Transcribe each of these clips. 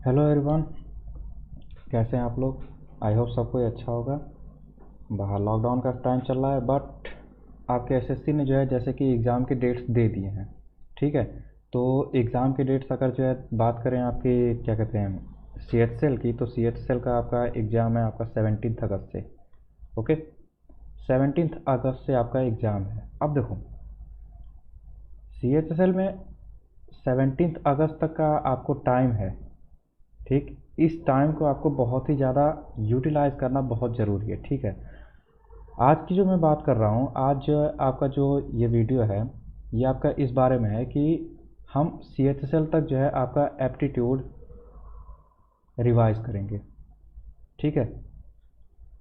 Hello everyone, कैसे हैं आप लोग। आई होप सब कोई अच्छा होगा। बाहर लॉकडाउन का टाइम चल रहा है, बट आपके एसएससी ने जो है जैसे कि एग्ज़ाम के डेट्स दे दिए हैं। ठीक है, तो एग्ज़ाम के डेट्स अगर जो है बात करें आपके क्या कहते हैं सीएचएसएल की, तो सीएचएसएल का आपका एग्ज़ाम है आपका 17 अगस्त से। ओके, 17 अगस्त से आपका एग्ज़ाम है। अब देखो, सीएचएसएल में 17 अगस्त तक का आपको टाइम है। ठीक, इस टाइम को आपको बहुत ही ज़्यादा यूटिलाइज़ करना बहुत ज़रूरी है। ठीक है, आज की जो मैं बात कर रहा हूँ, आज आपका जो ये वीडियो है, ये आपका इस बारे में है कि हम सीएचएसएल तक जो है आपका एप्टीट्यूड रिवाइज करेंगे। ठीक है,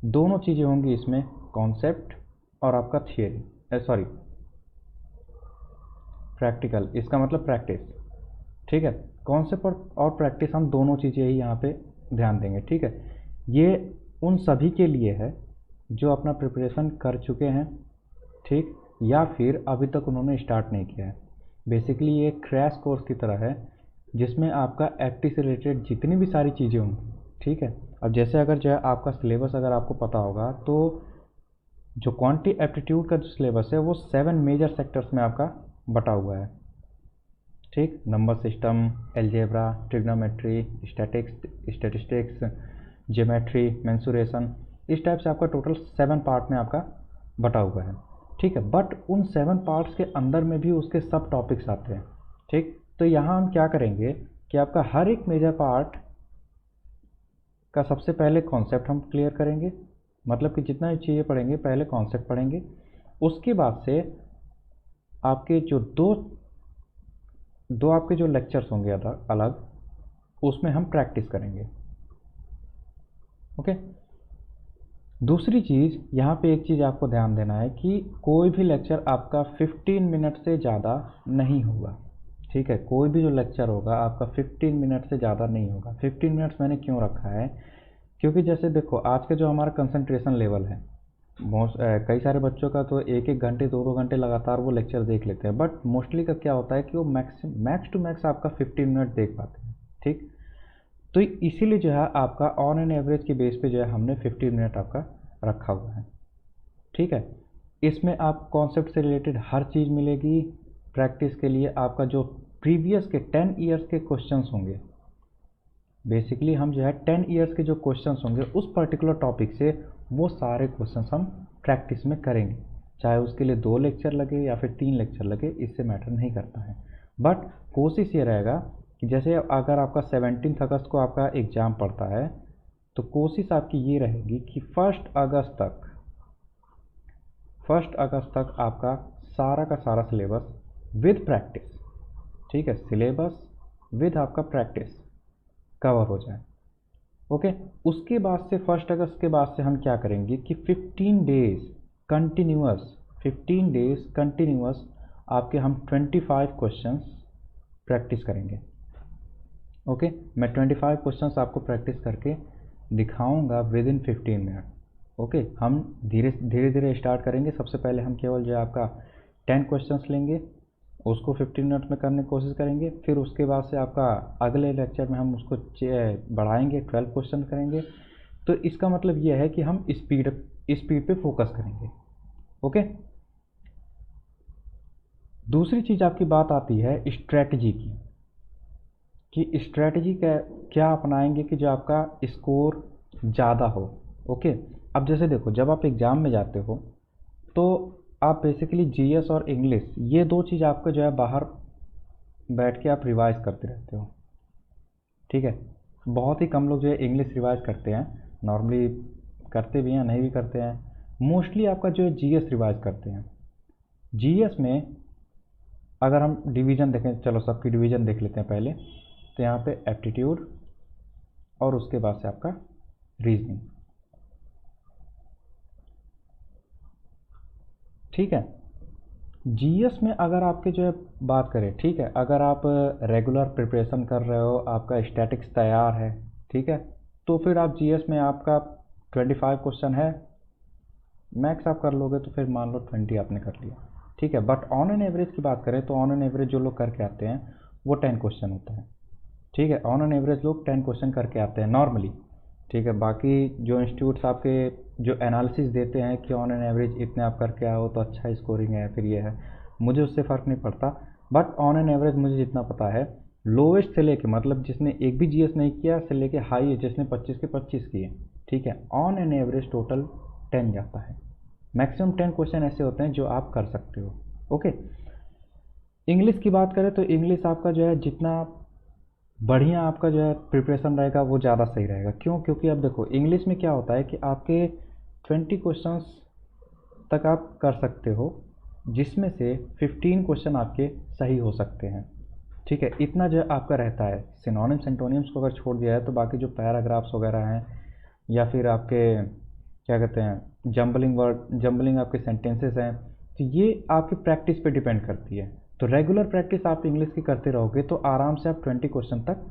दोनों चीज़ें होंगी इसमें, कॉन्सेप्ट और आपका थियरी, सॉरी प्रैक्टिकल, इसका मतलब प्रैक्टिस। ठीक है, कॉन्सेप्ट और प्रैक्टिस, हम दोनों चीज़ें ही यहाँ पे ध्यान देंगे। ठीक है, ये उन सभी के लिए है जो अपना प्रिपरेशन कर चुके हैं, ठीक, या फिर अभी तक उन्होंने स्टार्ट नहीं किया है। बेसिकली ये क्रैश कोर्स की तरह है जिसमें आपका एप्टी से रिलेटेड जितनी भी सारी चीज़ें होंगी। ठीक है, अब जैसे अगर जो है आपका सिलेबस अगर आपको पता होगा, तो जो क्वांटिटी एप्टीट्यूड का जो सिलेबस है वो 7 मेजर सेक्टर्स में आपका बटा हुआ है। ठीक, number system, algebra, trigonometry, statistics, geometry, mensuration, इस टाइप से आपका टोटल 7 पार्ट में आपका बटा हुआ है। ठीक है, बट उन 7 पार्ट्स के अंदर में भी उसके सब टॉपिक्स आते हैं। ठीक, तो यहाँ हम क्या करेंगे कि आपका हर एक मेजर पार्ट का सबसे पहले कॉन्सेप्ट हम क्लियर करेंगे, मतलब कि जितना भी चीज़ें पढ़ेंगे पहले कॉन्सेप्ट पढ़ेंगे, उसके बाद से आपके जो दो दो आपके जो लेक्चर्स होंगे अलग, उसमें हम प्रैक्टिस करेंगे। ओके, दूसरी चीज़ यहाँ पे एक चीज़ आपको ध्यान देना है कि कोई भी लेक्चर आपका 15 मिनट से ज़्यादा नहीं होगा। ठीक है, कोई भी जो लेक्चर होगा आपका 15 मिनट से ज़्यादा नहीं होगा। 15 मिनट्स मैंने क्यों रखा है, क्योंकि जैसे देखो आज का जो हमारा कंसंट्रेशन लेवल है, कई सारे बच्चों का तो एक एक घंटे 2-2 घंटे लगातार वो लेक्चर देख लेते हैं, बट मोस्टली का क्या होता है कि वो मैक्स टू मैक्स आपका 15 मिनट देख पाते हैं। ठीक, तो इसीलिए जो है आपका ऑन एन एवरेज के बेस पे जो है हमने 15 मिनट आपका रखा हुआ है। ठीक है, इसमें आप कॉन्सेप्ट से रिलेटेड हर चीज़ मिलेगी। प्रैक्टिस के लिए आपका जो प्रीवियस के 10 ईयर्स के क्वेश्चंस होंगे, बेसिकली हम जो है 10 ईयर्स के जो क्वेश्चंस होंगे उस पर्टिकुलर टॉपिक से, वो सारे क्वेश्चंस हम प्रैक्टिस में करेंगे। चाहे उसके लिए 2 लेक्चर लगे या फिर 3 लेक्चर लगे, इससे मैटर नहीं करता है। बट कोशिश ये रहेगा कि जैसे अगर आपका 17 अगस्त को आपका एग्ज़ाम पड़ता है, तो कोशिश आपकी ये रहेगी कि 1 अगस्त तक आपका सारा का सारा सिलेबस विद प्रैक्टिस, ठीक है, सिलेबस विद आपका प्रैक्टिस कवर हो जाए। ओके, उसके बाद से 1 अगस्त के बाद से हम क्या करेंगे कि 15 डेज कंटिन्यूअस आपके हम 25 क्वेश्चंस प्रैक्टिस करेंगे। ओके, मैं 25 क्वेश्चंस आपको प्रैक्टिस करके दिखाऊंगा विद इन 15 मिनट। ओके, हम धीरे धीरे स्टार्ट करेंगे। सबसे पहले हम केवल जो है आपका 10 क्वेश्चंस लेंगे, उसको 15 मिनट में करने की कोशिश करेंगे। फिर उसके बाद से आपका अगले लेक्चर में हम उसको बढ़ाएंगे, 12 क्वेश्चन करेंगे। तो इसका मतलब यह है कि हम स्पीड पे फोकस करेंगे। ओके, दूसरी चीज़ आपकी बात आती है स्ट्रेटजी की, कि स्ट्रेटजी क्या अपनाएंगे कि जो आपका स्कोर ज़्यादा हो। ओके, अब जैसे देखो, जब आप एग्ज़ाम में जाते हो तो आप बेसिकली जीएस और इंग्लिश, ये 2 चीज़ आपको जो है बाहर बैठ के आप रिवाइज करते रहते हो। ठीक है, बहुत ही कम लोग जो है इंग्लिश रिवाइज करते हैं, नॉर्मली करते भी हैं, नहीं भी करते हैं। मोस्टली आपका जो है जीएस रिवाइज करते हैं। जीएस में अगर हम डिवीज़न देखें, चलो सबकी डिवीज़न देख लेते हैं पहले। तो यहाँ पे एप्टीट्यूड और उसके बाद से आपका रीजनिंग। ठीक है, जीएस में अगर आपके जो है बात करें, ठीक है, अगर आप रेगुलर प्रिपरेशन कर रहे हो, आपका स्टैटिक्स तैयार है, ठीक है, तो फिर आप जीएस में आपका 25 क्वेश्चन है, मैक्स आप कर लोगे तो फिर मान लो 20 आपने कर लिया। ठीक है, बट ऑन एन एवरेज की बात करें तो ऑन एन एवरेज जो लोग करके आते हैं वो 10 क्वेश्चन होता है। ठीक है, ऑन एन एवरेज लोग 10 क्वेश्चन करके आते हैं नॉर्मली। ठीक है, बाकी जो इंस्टीट्यूट्स आपके जो एनालिसिस देते हैं कि ऑन एन एवरेज इतने आप करके आओ तो अच्छा स्कोरिंग है, फिर ये है, मुझे उससे फ़र्क नहीं पड़ता। बट ऑन एन एवरेज मुझे जितना पता है, लोवेस्ट से लेके मतलब जिसने एक भी जीएस नहीं किया से लेके हाई जिसने 25 के 25 किए, ठीक है, ऑन एन एवरेज टोटल 10 जाता है। मैक्सिमम 10 क्वेश्चन ऐसे होते हैं जो आप कर सकते हो। ओके, इंग्लिश की बात करें तो इंग्लिश आपका जो है जितना बढ़िया आपका जो है प्रिपरेशन रहेगा वो ज़्यादा सही रहेगा। क्यों? क्योंकि अब देखो इंग्लिश में क्या होता है कि आपके 20 क्वेश्चंस तक आप कर सकते हो, जिसमें से 15 क्वेश्चन आपके सही हो सकते हैं। ठीक है, इतना जो आपका रहता है। सिनोनिम्स एंटोनिम्स को अगर छोड़ दिया है तो बाकी जो पैराग्राफ्स वगैरह हैं या फिर आपके क्या कहते हैं जम्बलिंग वर्ड, जम्बलिंग आपके सेंटेंसेस हैं, तो ये आपकी प्रैक्टिस पे डिपेंड करती है। तो रेगुलर प्रैक्टिस आप इंग्लिश की करते रहोगे तो आराम से आप 20 क्वेश्चन तक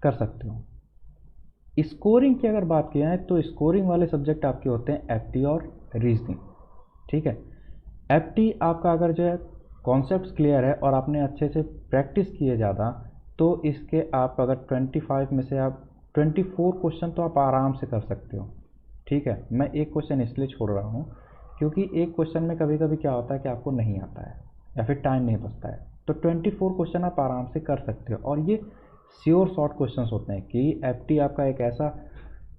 कर सकते हो। स्कोरिंग की अगर बात किया है तो स्कोरिंग वाले सब्जेक्ट आपके होते हैं एप्टी और रीजनिंग। ठीक है, एप्टी आपका अगर जो है कॉन्सेप्ट्स क्लियर है और आपने अच्छे से प्रैक्टिस किए ज़्यादा, तो इसके आप अगर 25 में से आप 24 क्वेश्चन तो आप आराम से कर सकते हो। ठीक है, मैं एक क्वेश्चन इसलिए छोड़ रहा हूँ क्योंकि एक क्वेश्चन में कभी कभी क्या होता है कि आपको नहीं आता है या फिर टाइम नहीं बचता है, तो 24 क्वेश्चन आप आराम से कर सकते हो। और ये श्योर शॉर्ट क्वेश्चंस होते हैं कि एप्टी आपका एक ऐसा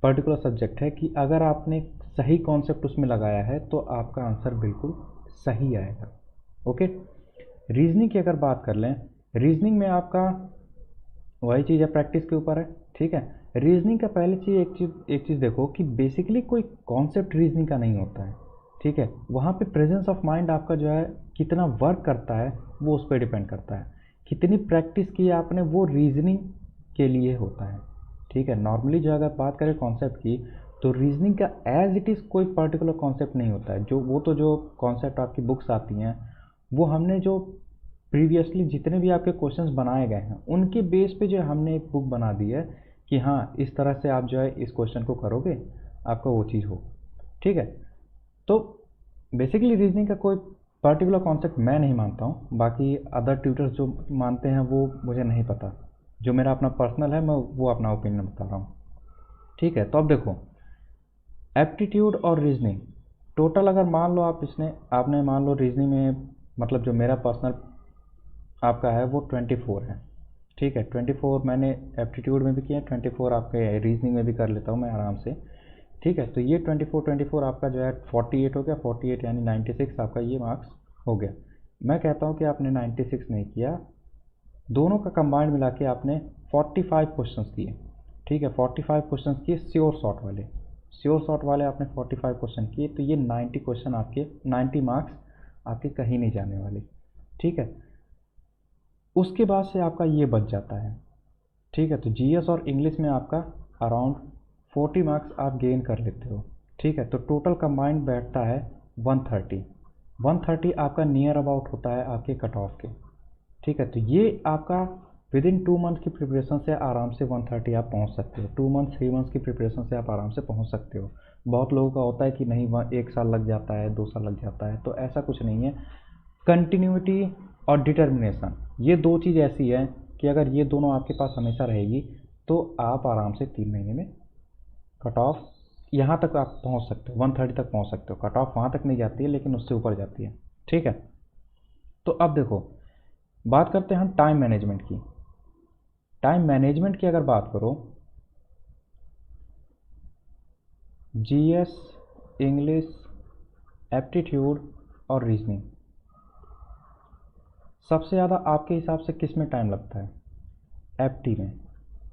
पर्टिकुलर सब्जेक्ट है कि अगर आपने सही कॉन्सेप्ट उसमें लगाया है तो आपका आंसर बिल्कुल सही आएगा। ओके, रीजनिंग की अगर बात कर लें, रीजनिंग में आपका वही चीज़ है, प्रैक्टिस के ऊपर है। ठीक है, रीजनिंग का पहली चीज़ एक चीज़ देखो कि बेसिकली कोई कॉन्सेप्ट रीजनिंग का नहीं होता है। ठीक है, वहाँ पे प्रेजेंस ऑफ माइंड आपका जो है कितना वर्क करता है वो उस पर डिपेंड करता है। कितनी प्रैक्टिस की आपने वो रीजनिंग के लिए होता है। ठीक है, नॉर्मली जो अगर बात करें कॉन्सेप्ट की तो रीजनिंग का एज इट इज़ कोई पर्टिकुलर कॉन्सेप्ट नहीं होता है। जो वो तो जो कॉन्सेप्ट आपकी बुक्स आती हैं वो हमने जो प्रीवियसली जितने भी आपके क्वेश्चंस बनाए गए हैं उनके बेस पे जो हमने एक बुक बना दी है कि हाँ इस तरह से आप जो है इस क्वेश्चन को करोगे आपका वो चीज़ हो। ठीक है, तो बेसिकली रीजनिंग का कोई पर्टिकुलर कॉन्सेप्ट मैं नहीं मानता हूँ, बाकी अदर ट्यूटर्स जो मानते हैं वो मुझे नहीं पता। जो मेरा अपना पर्सनल है मैं वो अपना ओपिनियन बता रहा हूँ। ठीक है, तो अब देखो एप्टीट्यूड और रीजनिंग टोटल अगर मान लो आपने मान लो रीजनिंग में मतलब जो मेरा पर्सनल आपका है वो 24 है। ठीक है, 24 मैंने एप्टीट्यूड में भी किया, 24 आपके रीजनिंग में भी कर लेता हूँ मैं आराम से। ठीक है, तो ये 24 आपका जो है 48 हो गया, 48 यानी 96 आपका ये मार्क्स हो गया। मैं कहता हूँ कि आपने 96 नहीं किया, दोनों का कंबाइंड मिला के आपने 45 क्वेश्चंस किए। ठीक है, 45 क्वेश्चंस किए श्योर शॉर्ट वाले आपने 45 क्वेश्चन किए, तो ये 90 क्वेश्चन आपके 90 मार्क्स आपके कहीं नहीं जाने वाले। ठीक है, उसके बाद से आपका ये बच जाता है। ठीक है, तो जीएस और इंग्लिश में आपका अराउंड 40 मार्क्स आप गेन कर लेते हो। ठीक है, तो टोटल कंबाइंड बैठता है 130। 130 आपका नियर अबाउट होता है आपके कट ऑफ के। ठीक है, तो ये आपका विद इन 2 मंथ की प्रिपरेशन से आराम से 130 आप पहुंच सकते हो। 2 मंथ 3 मंथ्स की प्रिपरेशन से आप आराम से पहुंच सकते हो। बहुत लोगों का होता है कि नहीं 1 साल लग जाता है, 2 साल लग जाता है, तो ऐसा कुछ नहीं है। कंटिन्यूटी और डिटर्मिनेशन ये दो चीज़ ऐसी है कि अगर ये दोनों आपके पास हमेशा रहेगी तो आप आराम से 3 महीने में कट ऑफ यहाँ तक आप पहुँच सकते हो, 130 तक पहुँच सकते हो। कट ऑफ वहाँ तक नहीं जाती है लेकिन उससे ऊपर जाती है। ठीक है, तो अब देखो बात करते हैं हम टाइम मैनेजमेंट की। टाइम मैनेजमेंट की अगर बात करो, जीएस, इंग्लिश, एप्टीट्यूड और रीजनिंग सबसे ज़्यादा आपके हिसाब से किस में टाइम लगता है? एप्टी में।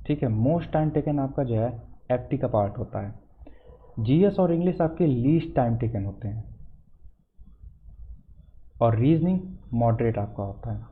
ठीक है, मोस्ट टाइम टेकन आपका जो है एप्टी का पार्ट होता है। जीएस और इंग्लिश आपके लीस्ट टाइम टेकन होते हैं और रीजनिंग मॉडरेट आपका होता है।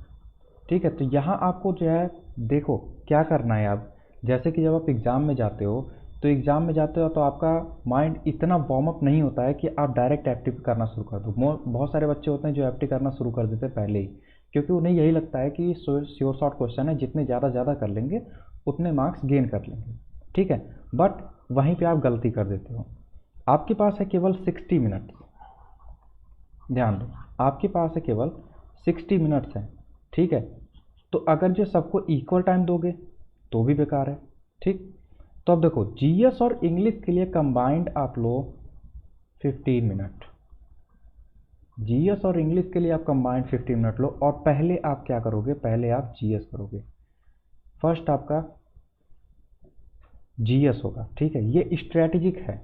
ठीक है, तो यहाँ आपको जो है देखो क्या करना है। आप जैसे कि जब आप एग्ज़ाम में जाते हो तो आपका माइंड इतना वार्म अप नहीं होता है कि आप डायरेक्ट एप्टी करना शुरू कर दो। बहुत सारे बच्चे होते हैं जो एप्टी करना शुरू कर देते हैं पहले ही, क्योंकि उन्हें यही लगता है कि श्योर शॉर्ट क्वेश्चन है, जितने ज़्यादा कर लेंगे उतने मार्क्स गेन कर लेंगे। ठीक है, बट वहीं पे आप गलती कर देते हो। आपके पास है केवल 60 मिनट, ध्यान दो, आपके पास है केवल 60 मिनट्स हैं। ठीक है, तो अगर जो सबको इक्वल टाइम दोगे तो भी बेकार है। ठीक, तो अब देखो जीएस और इंग्लिश के लिए कंबाइंड आप लो 15 मिनट, जीएस और इंग्लिश के लिए आप कंबाइंड 15 मिनट लो, और पहले आप क्या करोगे, पहले आप जीएस करोगे। फर्स्ट आपका जीएस होगा, ठीक है, ये स्ट्रैटेजिक है,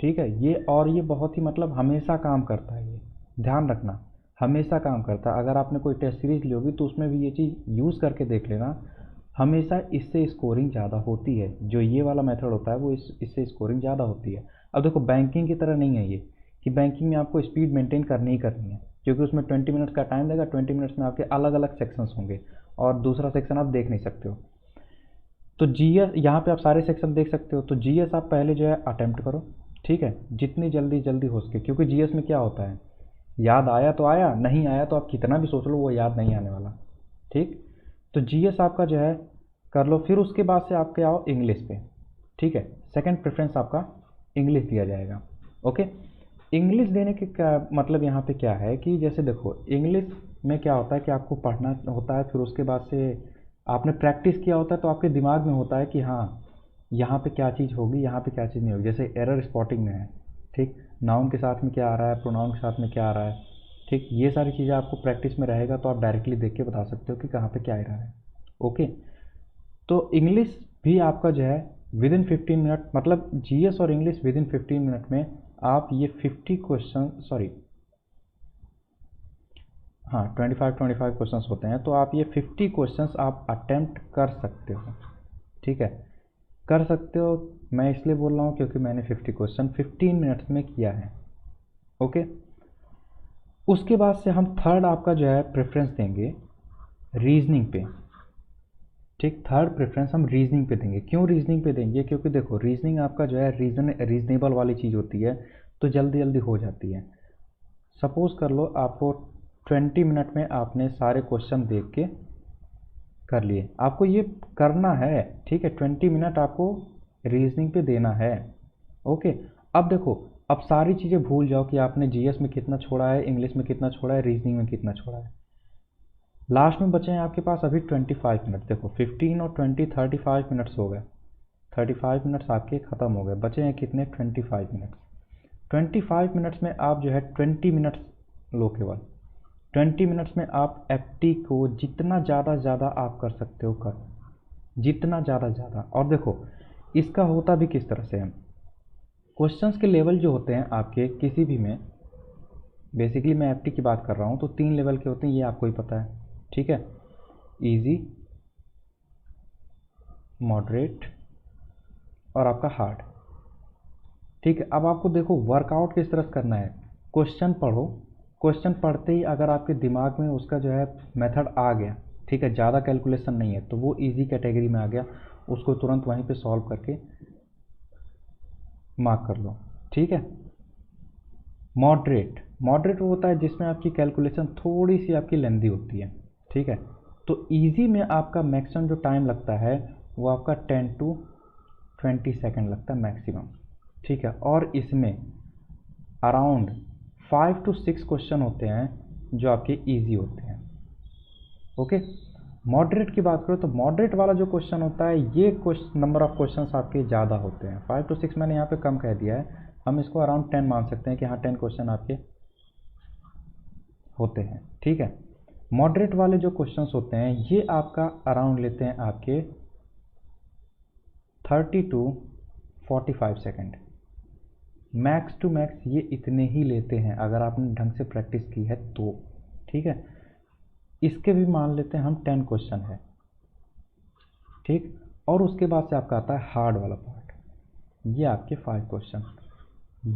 ठीक है, ये और ये बहुत ही मतलब हमेशा काम करता है, ये ध्यान रखना, हमेशा काम करता है। अगर आपने कोई टेस्ट सीरीज ली होगी तो उसमें भी ये चीज़ यूज़ करके देख लेना, हमेशा इससे स्कोरिंग ज़्यादा होती है। जो ये वाला मेथड होता है वो इससे स्कोरिंग ज़्यादा होती है। अब देखो बैंकिंग की तरह नहीं है ये कि बैंकिंग में आपको स्पीड मेंटेन करनी ही करनी है, क्योंकि उसमें 20 मिनट्स का टाइम लगेगा, 20 मिनट्स में आपके अलग अलग सेक्शंस होंगे और दूसरा सेक्शन आप देख नहीं सकते हो। तो जीएस यहाँ पे आप सारे सेक्शन देख सकते हो, तो जीएस आप पहले जो है अटेम्प्ट करो, ठीक है, जितनी जल्दी जल्दी हो सके, क्योंकि जीएस में क्या होता है, याद आया तो आया, नहीं आया तो आप कितना भी सोच लो वो याद नहीं आने वाला। ठीक, तो जीएस आपका जो है कर लो, फिर उसके बाद से आपके आओ इंग्लिश पे, ठीक है, सेकंड प्रेफरेंस आपका इंग्लिश दिया जाएगा। ओके, इंग्लिश देने के क्या मतलब यहाँ पे क्या है कि जैसे देखो इंग्लिश में क्या होता है कि आपको पढ़ना होता है, फिर उसके बाद से आपने प्रैक्टिस किया होता है, तो आपके दिमाग में होता है कि हाँ यहाँ पे क्या चीज़ होगी, यहाँ पे क्या चीज़ नहीं होगी। जैसे एरर स्पॉटिंग में है, ठीक, नाउन के साथ में क्या आ रहा है, प्रोनाउन के साथ में क्या आ रहा है, ठीक, ये सारी चीज़ें आपको प्रैक्टिस में रहेगा तो आप डायरेक्टली देख के बता सकते हो कि कहाँ पे क्या एरर है। ओके, तो इंग्लिश भी आपका जो है विद इन 15 मिनट, मतलब जीएस और इंग्लिश विद इन 15 मिनट में आप ये 50 क्वेश्चन, सॉरी हाँ 25 क्वेश्चंस होते हैं, तो आप ये 50 क्वेश्चंस आप अटेम्प्ट कर सकते हो, ठीक है, कर सकते हो। मैं इसलिए बोल रहा हूँ क्योंकि मैंने 50 क्वेश्चन 15 मिनट्स में किया है। ओके, उसके बाद से हम थर्ड आपका जो है प्रेफरेंस देंगे रीजनिंग पे, ठीक, थर्ड प्रेफरेंस हम रीजनिंग पे देंगे। क्यों रीजनिंग पे देंगे, क्योंकि देखो रीजनिंग आपका जो है रीजनेबल वाली चीज़ होती है, तो जल्दी जल्दी हो जाती है। सपोज कर लो आपको 20 मिनट में आपने सारे क्वेश्चन देख के कर लिए, आपको ये करना है, ठीक है, 20 मिनट आपको रीजनिंग पे देना है। ओके, अब देखो अब सारी चीज़ें भूल जाओ कि आपने जीएस में कितना छोड़ा है, इंग्लिश में कितना छोड़ा है, रीजनिंग में कितना छोड़ा है। लास्ट में बचे हैं आपके पास अभी 25 मिनट। देखो 15 और 20 35 मिनट्स हो गए, 35 मिनट्स आपके ख़त्म हो गए, बचे हैं कितने, 25 मिनट्स। 25 मिनट्स में आप जो है 20 मिनट्स लो, केवल 20 मिनट्स में आप एफटी को जितना ज़्यादा आप कर सकते हो कर, जितना ज़्यादा। और देखो इसका होता भी किस तरह से है, क्वेश्चंस के लेवल जो होते हैं आपके किसी भी में, बेसिकली मैं एफटी की बात कर रहा हूँ, तो 3 लेवल के होते हैं, ये आपको ही पता है, ठीक है, इजी, मॉडरेट और आपका हार्ड। ठीक है, अब आपको देखो वर्कआउट किस तरह से करना है, क्वेश्चन पढ़ो, क्वेश्चन पढ़ते ही अगर आपके दिमाग में उसका जो है मेथड आ गया, ठीक है, ज़्यादा कैलकुलेशन नहीं है तो वो इजी कैटेगरी में आ गया, उसको तुरंत वहीं पे सॉल्व करके मार्क कर लो, ठीक है। मॉडरेट वो होता है जिसमें आपकी कैलकुलेशन थोड़ी सी आपकी लेंदी होती है, ठीक है, तो इजी में आपका मैक्सिमम जो टाइम लगता है वो आपका 10 to 20 सेकेंड लगता है मैक्सिमम, ठीक है, और इसमें अराउंड 5 to 6 क्वेश्चन होते हैं जो आपके इजी होते हैं। ओके, मॉडरेट की बात करो तो मॉडरेट वाला जो क्वेश्चन होता है ये नंबर ऑफ क्वेश्चंस आपके ज़्यादा होते हैं, 5 to 6 मैंने यहाँ पे कम कह दिया है, हम इसको अराउंड 10 मान सकते हैं कि हाँ 10 क्वेश्चन आपके होते हैं, ठीक है। मॉडरेट वाले जो क्वेश्चंस होते हैं ये आपका अराउंड लेते हैं आपके 30 to 45 second, max to max ये इतने ही लेते हैं अगर आपने ढंग से प्रैक्टिस की है तो, ठीक है। इसके भी मान लेते हैं हम 10 क्वेश्चन है, ठीक, और उसके बाद से आपका आता है हार्ड वाला पार्ट, ये आपके 5 क्वेश्चन।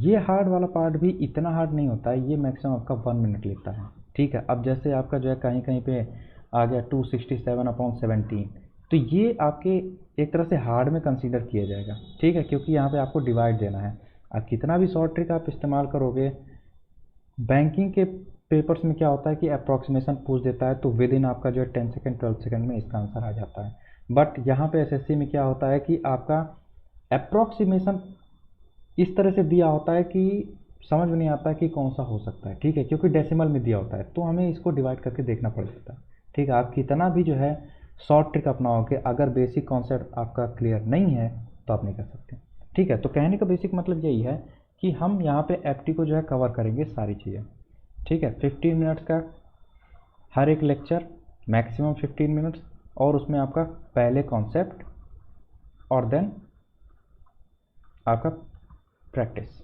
ये हार्ड वाला पार्ट भी इतना हार्ड नहीं होता है, ये मैक्सिमम आपका 1 मिनट लेता है, ठीक है। अब जैसे आपका जो है कहीं कहीं पे आ गया 267/17, तो ये आपके एक तरह से हार्ड में कंसीडर किया जाएगा, ठीक है, क्योंकि यहाँ पे आपको डिवाइड देना है। अब कितना भी शॉर्ट ट्रिक आप इस्तेमाल करोगे, बैंकिंग के पेपर्स में क्या होता है कि अप्रॉक्सीमेशन पूछ देता है तो विद इन आपका जो है 10 सेकेंड 12 सेकेंड में इसका आंसर आ जाता है, बट यहाँ पे एसएससी में क्या होता है कि आपका अप्रॉक्सीमेशन इस तरह से दिया होता है कि समझ में नहीं आता कि कौन सा हो सकता है, ठीक है, क्योंकि डेसिमल में दिया होता है तो हमें इसको डिवाइड करके देखना पड़ जाता है, ठीक है। आप कितना भी जो है शॉर्ट ट्रिक अपनाओगे। अगर बेसिक कॉन्सेप्ट आपका क्लियर नहीं है तो आप नहीं कर सकते। ठीक है, तो कहने का बेसिक मतलब यही है कि हम यहाँ पे एफटी को जो है कवर करेंगे सारी चीज़ें। ठीक है, 15 मिनट्स का हर एक लेक्चर, मैक्सिमम 15 मिनट्स, और उसमें आपका पहले कॉन्सेप्ट और देन आपका प्रैक्टिस।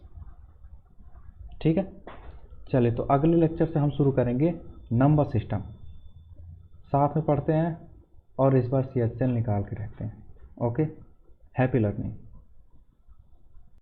ठीक है, चलिए तो अगले लेक्चर से हम शुरू करेंगे नंबर सिस्टम, साथ में पढ़ते हैं और इस बार CHCL निकाल के रखते हैं। Okay, happy learning.